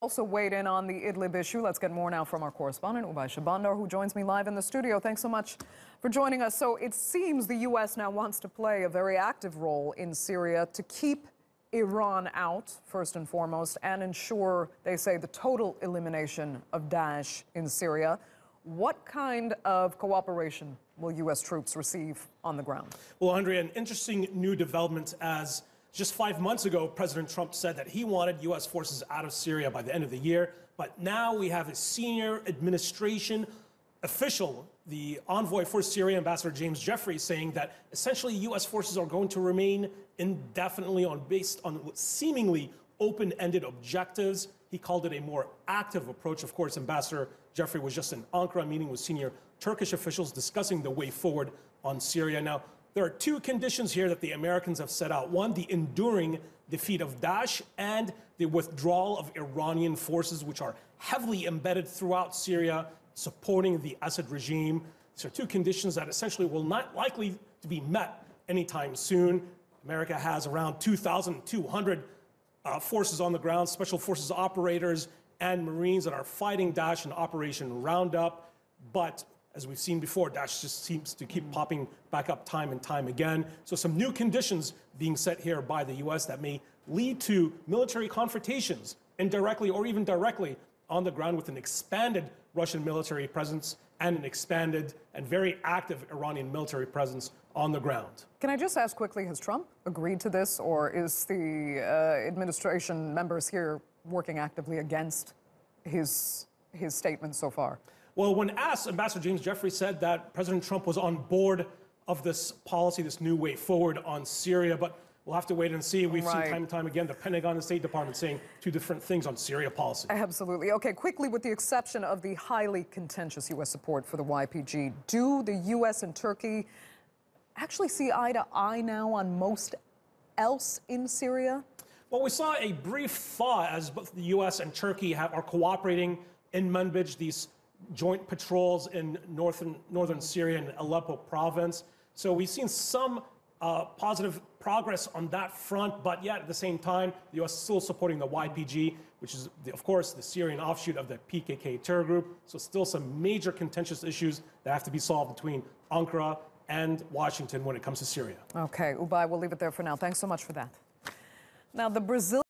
Also weighed in on the Idlib issue. Let's get more now from our correspondent, Oubai Shahbandar, who joins me live in the studio. Thanks so much for joining us. So it seems the U.S. now wants to play a very active role in Syria to keep Iran out, first and foremost, and ensure, they say, the total elimination of Daesh in Syria. What kind of cooperation will U.S. troops receive on the ground? Well, Andrea, an interesting new development as just 5 months ago, President Trump said that he wanted U.S. forces out of Syria by the end of the year. But now we have a senior administration official, the envoy for Syria, Ambassador James Jeffrey, saying that essentially U.S. forces are going to remain indefinitely based on seemingly open-ended objectives. He called it a more active approach. Of course, Ambassador Jeffrey was just in Ankara meeting with senior Turkish officials discussing the way forward on Syria. Now, there are two conditions here that the Americans have set out. One, the enduring defeat of Daesh and the withdrawal of Iranian forces, which are heavily embedded throughout Syria, supporting the Assad regime. These are two conditions that essentially will not likely to be met anytime soon. America has around 2,200 forces on the ground, special forces operators and Marines that are fighting Daesh in Operation Roundup. But as we've seen before, Daesh just seems to keep popping back up time and time again. So some new conditions being set here by the U.S. that may lead to military confrontations, indirectly or even directly, on the ground with an expanded Russian military presence and an expanded and very active Iranian military presence on the ground. Can I just ask quickly, has Trump agreed to this, or is the administration members here working actively against his statement so far? Well, when asked, Ambassador James Jeffrey said that President Trump was on board of this policy, this new way forward on Syria, but we'll have to wait and see. We've seen time and time again the Pentagon and State Department saying two different things on Syria policy. Absolutely. Okay, quickly, with the exception of the highly contentious U.S. support for the YPG, do the U.S. and Turkey actually see eye to eye now on most else in Syria? Well, we saw a brief thaw as both the U.S. and Turkey are cooperating in Manbij, these joint patrols in northern Syria and Aleppo province. So we've seen some positive progress on that front, but yet at the same time, the U.S. is still supporting the YPG, which is, of course, the Syrian offshoot of the PKK terror group. So still some major contentious issues that have to be solved between Ankara and Washington when it comes to Syria. Okay, Oubai, we'll leave it there for now. Thanks so much for that. Now, the Brazilian